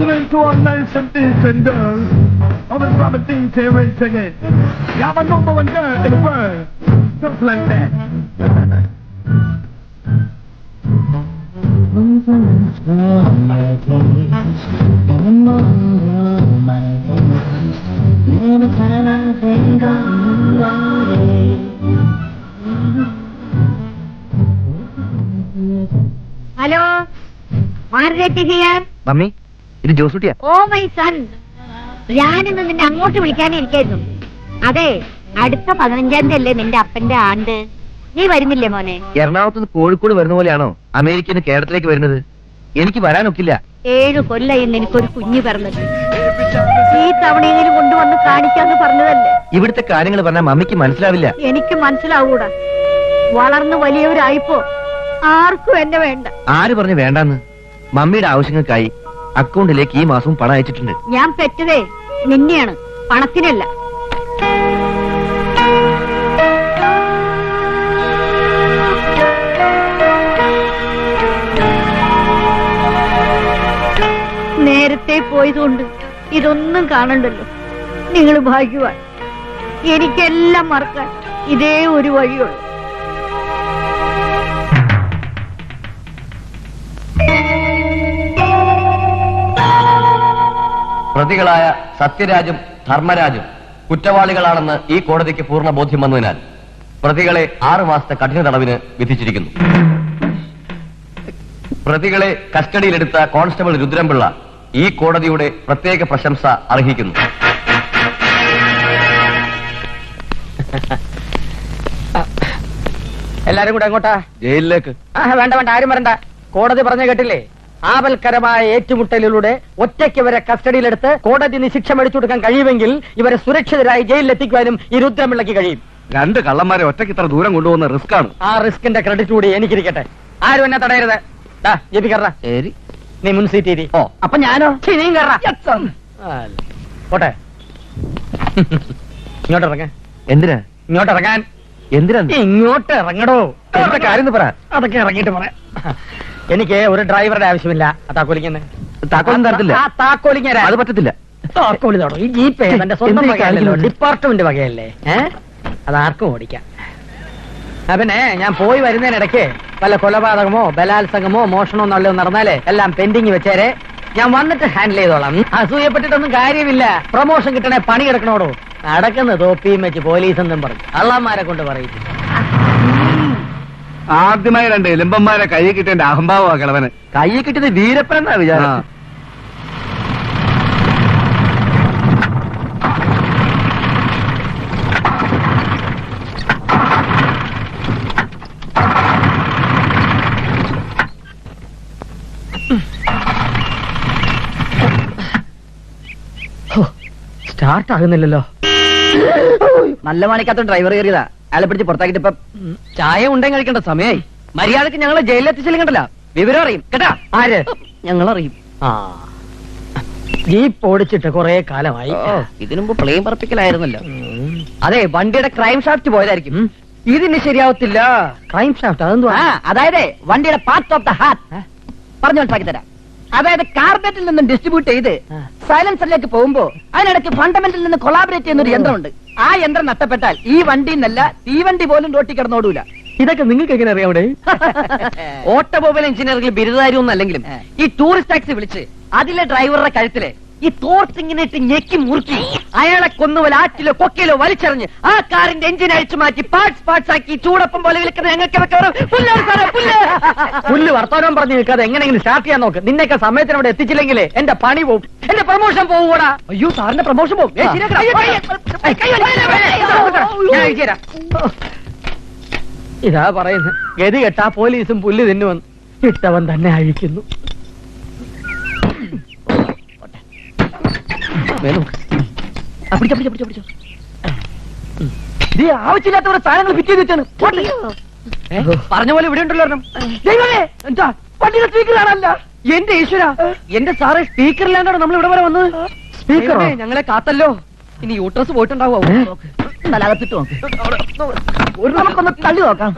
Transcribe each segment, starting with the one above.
to our nation descendants of the property terrorism. Y'all my number one girl in the world. Just like that. Hello, Margaret here. Mummy, ഇത് ജോസൂട്ടിയാ. Oh my son, ഞാനിന്ന് നിന്നെ അങ്ങോട്ട് വിളിക്കാനിരിക്കായിരുന്നു. അതെ, അടുത്ത 15-ാം തീയതി അല്ലേ നിന്റെ അപ്പന്റെ ആണ്ട്? നീ വരുന്നില്ലേ മോനെ? എറണാകുളത്ത് കോഴിക്കോട് വരുന്ന പോലെയാണോ അമേരിക്കന്ന് കേരളത്തിലേക്ക് വരുന്നത്? എനിക്ക് വരാനൊക്കില്ല. 7 കൊല്ലായി എനിക്കൊരു കുഞ്ഞു പിറന്നത്. ഈ തവണയെങ്കിലും കൊണ്ടുവന്ന് കാണിക്കാന്ന് പറഞ്ഞതല്ലേ. ഇവിടുത്തെ കാര്യങ്ങൾ പറഞ്ഞാൽ മമ്മിക്ക് മനസ്സിലാവില്ല. എനിക്ക് മനസ്സിലാവൂടാ. വളർന്നു വലിയവരായിപ്പോ ആർക്കും എന്നെ വേണ്ട. ആര് പറഞ്ഞു വേണ്ടാന്ന്? മമ്മിയുടെ ആവശ്യങ്ങൾക്കായി അക്കൗണ്ടിലേക്ക് ഈ മാസവും പണം അയച്ചിട്ടുണ്ട്. ഞാൻ പെറ്റതേ നിന്നെയാണ്, പണത്തിനല്ല. നേരത്തെ പോയതുകൊണ്ട് ഇതൊന്നും കാണണ്ടല്ലോ. നിങ്ങൾ ഭാഗ്യവാൻ. എനിക്കെല്ലാം മറക്കാൻ ഇതേ ഒരു വഴിയുള്ളൂ. പ്രതികളായ സത്യരാജും ധർമ്മരാജും കുറ്റവാളികളാണെന്ന് ഈ കോടതിക്ക് പൂർണ്ണ ബോധ്യം വന്നതിനാൽ പ്രതികളെ 6 മാസത്തെ കഠിന തടവിന് വിധിച്ചിരിക്കുന്നു. പ്രതികളെ കസ്റ്റഡിയിലെടുത്ത കോൺസ്റ്റബിൾ രുദ്രംപിള്ള ഈ കോടതിയുടെ പ്രത്യേക പ്രശംസ അർഹിക്കുന്നു. എല്ലാരും കൂടെ എങ്ങോട്ടാ? ജയിലിലേക്ക്. വേണ്ട വേണ്ട, ആരും വരണ്ട. കോടതി പറഞ്ഞു കേട്ടില്ലേ? ആപൽക്കരമായ ഏറ്റുമുട്ടലിലൂടെ ഒറ്റയ്ക്ക് ഇവരെ കസ്റ്റഡിയിലെടുത്ത് കോടതി ശിക്ഷ മേടിച്ചു കൊടുക്കാൻ കഴിയുമെങ്കിൽ ഇവരെ സുരക്ഷിതരായി ജയിലിലെത്തിക്കുവാനും ഈ രുദ്രമിള്ളക്ക് കഴിയും. 2 കള്ളന്മാരെ ഒറ്റയ്ക്ക് ഇത്ര ദൂരം കൊണ്ടുപോകുന്ന റിസ്ക് ആണ്. ആ റിസ്കിന്റെ ക്രെഡിറ്റ് കൂടി എനിക്കിരിക്കട്ടെ. ആരും എന്നെ തടയരുത്. ജെപി കറ, നീ മുൻ സീറ്റ്. ഓ, അപ്പൊ ഞാനോ? നീയും കറ. പോട്ടെ, ഇങ്ങോട്ട് ഇറങ്ങ. എന്തിനാ ഇങ്ങോട്ട് ഇറങ്ങാൻ? എന്തിനാ? ഇങ്ങോട്ട് ഇറങ്ങടോ. എന്താ കാര്യം പറ. അതൊക്കെ ഇറങ്ങിയിട്ട് പറയാം. എനിക്ക് ഒരു ഡ്രൈവറുടെ ആവശ്യമില്ല. താക്കോലിങ്ങനെ താക്കോലും തരത്തില്ല. അത് പറ്റത്തില്ല. താക്കോലി തടോ. ഈ ജീപ്പ് എന്റെ സ്വന്തം വകയല്ലോ, ഡിപ്പാർട്ട്മെന്റ് വകയല്ലേ. അതാർക്കും ഓടിക്കാം. പിന്നെ ഞാൻ പോയി വരുന്നതിനിടയ്ക്ക് വല്ല കൊലപാതകമോ ബലാത്സംഗമോ മോഷണമോ നല്ലതോ നടന്നാലേ എല്ലാം പെൻഡിങ് വെച്ചേരെ. ഞാൻ വന്നിട്ട് ഹാൻഡിൽ ചെയ്തോളാം. അസൂയപ്പെട്ടിട്ടൊന്നും കാര്യമില്ല. പ്രൊമോഷൻ കിട്ടണേ പണി കിടക്കണോടോ. നടക്കുന്ന തോപ്പിയും വെച്ച് പോലീസ് എന്നും പറഞ്ഞു അള്ളാന്മാരെ കൊണ്ട് പറയിച്ചു. ആദ്യമായി 2 എലുമ്പന്മാരെ കൈ കിട്ടേണ്ട അഹംഭാവ കിളവന്. കൈ കിട്ടിയത് വീരപ്പനെന്നാ വിചാരം. സ്റ്റാർട്ട് ആകുന്നില്ലല്ലോ. നല്ല മണിക്കകത്ത് ഡ്രൈവർ കയറിയതാ. അയാളെ പിടിച്ച് പുറത്താക്കിട്ട് ഇപ്പൊ ചായ ഉണ്ടെങ്കിൽ കഴിക്കേണ്ട സമയമായി. മര്യാദക്ക് ഞങ്ങളെ ജയിലിലെത്തിച്ചില്ലെങ്കിലല്ല വിവരം അറിയും കേട്ടാ. ആര്? ഞങ്ങളറിയും. ജീപ്പ് ഓടിച്ചിട്ട് കുറെ കാലമായി. ഇതിനുമ്പ് പ്ലെയിൻ പറപ്പിക്കലായിരുന്നല്ലോ. അതെ, വണ്ടിയുടെ ക്രൈം ഷാഫ്റ്റ് പോയതായിരിക്കും. ഇതിന് ശരിയാവത്തില്ല. ക്രൈം ഷാഫ്റ്റ് അതെന്തോ? അതായത് വണ്ടിയുടെ പാർട്ട് ഓഫ് ദ ഹാർട്ട് പറഞ്ഞു മനസ്സിലാക്കി തരാം. അതായത് കാർബറേറ്റിൽ നിന്നും ഡിസ്ട്രിബ്യൂട്ട് ചെയ്ത് സൈലൻസറിലേക്ക് പോകുമ്പോ അതിനിടയ്ക്ക് ഫണ്ടമെന്റിൽ നിന്ന് കൊളാബറേറ്റ് ചെയ്യുന്ന ഒരു യന്ത്രമുണ്ട്. ആ യന്ത്രം നഷ്ടപ്പെട്ടാൽ ഈ വണ്ടി എന്നല്ല തീവണ്ടി പോലും റോട്ടി കിടന്നോടൂല. ഇതൊക്കെ നിങ്ങൾക്ക് എങ്ങനെ അറിയാം? അവിടെ ഓട്ടോമൊബൈൽ എഞ്ചിനീയറിംഗിൽ ബിരുദധാരിയൊന്നും അല്ലെങ്കിലും ഈ ടൂറിസ്റ്റ് ടാക്സി വിളിച്ച് അതിലെ ഡ്രൈവറുടെ കഴുത്തില് ഈ തോർത്ത് ഇങ്ങനെ ഇട്ട് ഞെക്കി മുറുക്കി അയാളെ കൊന്നുപോലെ ആറ്റിലോ കൊക്കയിലോ വലിച്ചെറിഞ്ഞ് ആ കാറിന്റെ എഞ്ചിൻ അഴിച്ചു മാറ്റി പാർട്സ് ആക്കി ചൂടപ്പം പോലെ വിളിക്കുന്ന ഞങ്ങൾക്ക് പുല്ല് വർത്തമാനം പറഞ്ഞു നിൽക്കാതെ എങ്ങനെയെങ്കിലും സ്റ്റാർട്ട് ചെയ്യാൻ നോക്ക്. നിന്നൊക്കെ സമയത്തിന് അവിടെ എത്തിച്ചില്ലെങ്കിലേ എന്റെ പണി പോകും, എന്റെ പ്രൊമോഷൻ പോകൂടാ. അയ്യോ, സാറിന്റെ പ്രൊമോഷൻ പോകും. ഇതാ പറയുന്നത്. ഗതി കെട്ടാ പോലീസും പുല്ല് തിന്നുവന്ന് ഇട്ടവൻ തന്നെ അഴിക്കുന്നു. ആവശ്യമില്ലാത്ത സാധനങ്ങൾ ഫിറ്റ് ചെയ്ത് വെച്ചാണ്. പറഞ്ഞ പോലെ ഇവിടെ ഉണ്ടല്ലോ. എന്താ വണ്ടിയുടെ സ്പീക്കറാണല്ല? എന്റെ ഈശ്വര, എന്റെ സാറേ സ്പീക്കറിലാണ്ടാണ് നമ്മൾ ഇവിടെ വരെ വന്നത്. സ്പീക്കറോ? ഞങ്ങളെ കാത്തല്ലോ. ഇനി യൂട്രസ് പോയിട്ടുണ്ടാവോ? തലകത്തിട്ട് നമുക്കൊന്ന് തള്ളി നോക്കാം.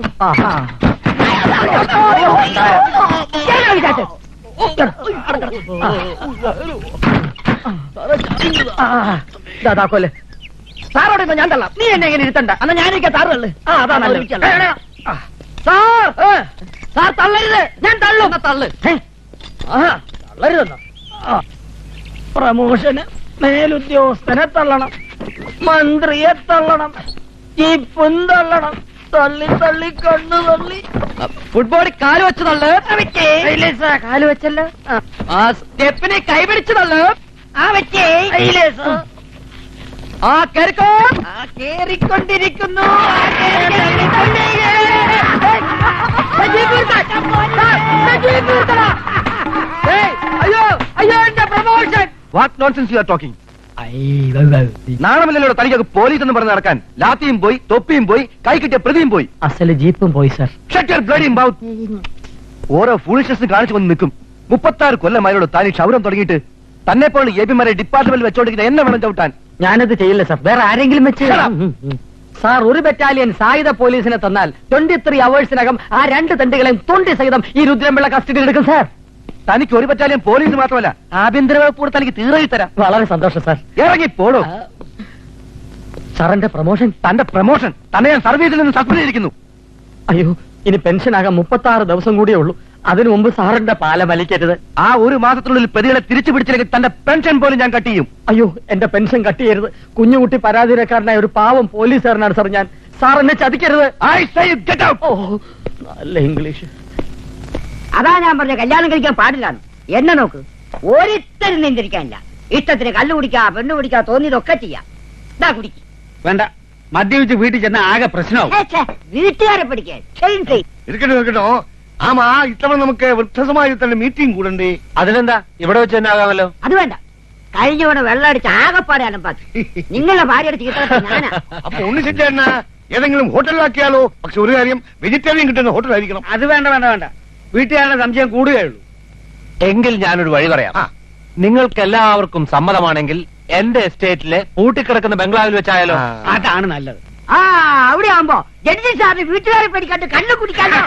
താക്കോല് സാറോടെ ഞാൻ തള്ളാം. നീ എന്നെ എങ്ങനെ ഇരുത്തണ്ട. എന്നാ ഞാനിരിക്കാം സാറ് തള്ളു. അതാ നല്ലത്. സാർ സാർ തള്ളരുത്. ഞാൻ തള്ളും. തള്ളു. തള്ളരുതെന്നോ? പ്രമോഷന് മേലുദ്യോഗസ്ഥനെ തള്ളണം, മന്ത്രിയെ തള്ളണം, ജീപ്പും തള്ളണം. തള്ളി തള്ളി കണ്ണു തള്ളി ഫുട്ബോളിൽ കാല് വെച്ച് തള്ളു. കാല് വെച്ചല്ലോ. സ്റ്റെപ്പിനെ കൈപിടിച്ച് തള്ളു. ആ വെച്ചേ ആ കേറിക്കോ. കേറിക്കൊണ്ടിരിക്കുന്നു. അയ്യോ അയ്യോ എന്റെ promotion. What nonsense you are talking? നാണമില്ലല്ലോ തനിക്കൊക്കെ പോലീസ് എന്ന് പറഞ്ഞ് നടക്കാൻ. ലാത്തിയും പോയി, തൊപ്പിയും പോയി, കൈ കിട്ടിയ പ്രതിയും പോയി. അസല് ജീപ്പും പോയി sir. Shut your bloody mouth. ഓരോ ഫൂളിഷ്നസ് കാണിച്ചു വന്ന് നിൽക്കും. 36 കൊല്ലമായോട് താൻ ഈ ക്ഷൗരം തുടങ്ങിയിട്ട് തന്നെ പോലെ എപിമാരെ ഡിപ്പാർട്ട്മെന്റിൽ വെച്ചോണ്ടിരിക്കുന്ന എന്നെ വേണം ചവിട്ടാൻ. ഞാനത് ചെയ്യില്ല സർ. വേറെ ആരെങ്കിലും വെച്ച് സാർ ഒരു ബറ്റാലിയൻ സായുധ പോലീസിനെ തന്നാൽ 23 അവേഴ്സിനകം ആ 2 തണ്ടുകളെയും തൊണ്ടി സഹിതം ഈ രുദ്രംപിള്ള കസ്റ്റഡിയിൽ എടുക്കും സാർ. തനിക്ക് ഒരു ബറ്റാലിയൻ പോലീസ് മാത്രമല്ല ആഭ്യന്തര വകുപ്പ് കൂടെ തനിക്ക് തീറെഴുതി തരാം. വളരെ സന്തോഷം സാർ. ഇറങ്ങി പോടോ. സാറിന്റെ പ്രൊമോഷൻ. തന്റെ പ്രൊമോഷൻ തന്നെ ഞാൻ സർവീസിൽ നിന്ന് സസ്പെൻഡ് ചെയ്തിരിക്കുന്നു. അയ്യോ ഇനി പെൻഷൻ ആകാൻ 36 ദിവസം കൂടിയേ ഉള്ളൂ. അതിനു മുമ്പ് സാറിന്റെ പാല വലിക്കരുത്. ആ ഒരു മാസത്തിനുള്ളിൽ പ്രതികളെ തിരിച്ചു പിടിച്ചില്ലെങ്കിൽ തന്റെ പെൻഷൻ പോലും ഞാൻ കട്ട് ചെയ്യും. അയ്യോ എന്റെ പെൻഷൻ കട്ട് ചെയ്യരുത്. കുഞ്ഞുകുട്ടി പരാതിക്കാരനായ ഒരു പാവം പോലീസുകാരനാണ് സാർ ഞാൻ. സാർ എന്നെ ചതിക്കരുത്. I say you get out. ഓ നല്ല ഇംഗ്ലീഷ്. അതാ ഞാൻ പറഞ്ഞ കല്യാണം കഴിക്കാൻ പാടില്ല. എന്നെ നോക്ക്, ഒരിത്തരും നിയന്ത്രിക്കാനില്ല. ഇഷ്ടത്തിന് കള്ളു കുടിക്കാ, പെണ്ണു കുടിക്കാ, തോന്നിയതൊക്കെ ചെയ്യാം. ഇതാ കുടിക്ക്. വേണ്ട, മദ്യപിച്ച് വീട്ടിൽ ചെന്ന ആകെ പ്രശ്നമാവും. വീട്ടുകാരെ പിടിക്കാൻ ഇരിക്കട്ടോ ഇരിക്കട്ടോ. ആമാ ഇത്തവണ നമുക്ക് വൃദ്ധസമാജത്തിന്റെ മീറ്റിംഗ് കൂടണ്ടേ? അതിനെന്താ, ഇവിടെ വെച്ച് തന്നെ ആകാമല്ലോ. അത് വേണ്ട. കഴിഞ്ഞവണ വെള്ളം അടിച്ച് ആകെപ്പാടെ അലമ്പാക്കി. നിങ്ങളുടെ ഭാര്യയുടെ ചീത്ത ഞാനാ. അപ്പൊ ഉണ്ണിച്ചേട്ടനാ ഏതെങ്കിലും ഹോട്ടലിലാക്കിയാലോ? പക്ഷെ ഒരു കാര്യം, വെജിറ്റേറിയൻ കിട്ടുന്ന ഹോട്ടലായിരിക്കണം. അത് വേണ്ട വേണ്ട വേണ്ട. വീട്ടുകാരുടെ സംശയം കൂടുകയുള്ളൂ. എങ്കിൽ ഞാനൊരു വഴി പറയാം. നിങ്ങൾക്ക് എല്ലാവർക്കും സമ്മതമാണെങ്കിൽ എന്റെ എസ്റ്റേറ്റിലെ പൂട്ടിക്കിടക്കുന്ന ബംഗ്ലാവിൽ വെച്ചായാലോ? അതാണ് നല്ലത്. ആ അവിടെ ആവുമ്പോ ജഡ്ജി സാറിന് വീട്ടുകാരെ പേടിക്കാണ്ട് കണ്ണു കുടിക്കാനോ.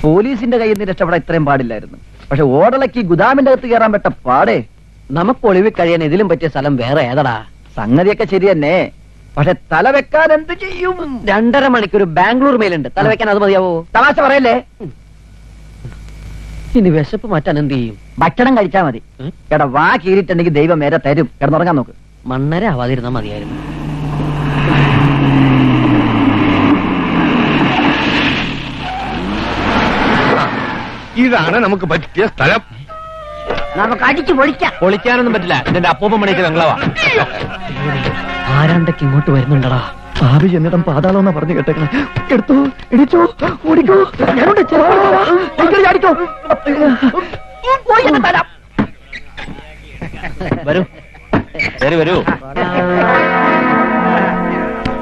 പോലീസിന്റെ കയ്യിൽ നിന്ന് രക്ഷപ്പെടാൻ ഇത്രയും പാടില്ലായിരുന്നു. പക്ഷെ ഓടലക്ക് ഗുദാമിന്റെ അകത്ത് കയറാൻ പറ്റ പാടേ. നമുക്ക് ഒളിവിൽ കഴിയാൻ ഇതിലും പറ്റിയ സ്ഥലം വേറെ ഏതടാ? സംഗതിയൊക്കെ ശരി തന്നെ, പക്ഷെ തല വെക്കാൻ എന്ത് ചെയ്യും? 2.5 മണിക്കൂർ ബാംഗ്ലൂർ മേലുണ്ട്. തല വെക്കാൻ അത് മതിയാവോ? തമാശ പറയല്ലേ. ഇനി വിശപ്പ് മാറ്റാൻ എന്ത് ചെയ്യും? ഭക്ഷണം കഴിച്ചാ മതി. എടാ വാ കീറിയിട്ടുണ്ടെങ്കിൽ ദൈവം നേരെ തരും. കിടന്നുറങ്ങാൻ നോക്ക്. മണ്ണര ആവാതിരുന്നാ മതിയായിരുന്നു. ഇതാണ് നമുക്ക് പറ്റിയ സ്ഥലം. നമുക്ക് അടിച്ചു പൊളിക്കാം. പൊളിക്കാനൊന്നും പറ്റില്ല. ഇതിന്റെ അപ്പൂപ്പൻ പണിക്ക് ബംഗ്ലാവാ. ആരാണ്ടൊക്കെ ഇങ്ങോട്ട് വരുന്നുണ്ടടാ. ഭാവി എന്നിടം പാതാളം എന്നാ പറഞ്ഞു കേട്ടേക്കണം. എടുത്തോ, ഇടിച്ചോ, ഓടിക്കോ. ഞാനുണ്ട്. ചാടിക്കോ. വരൂ, വരൂ.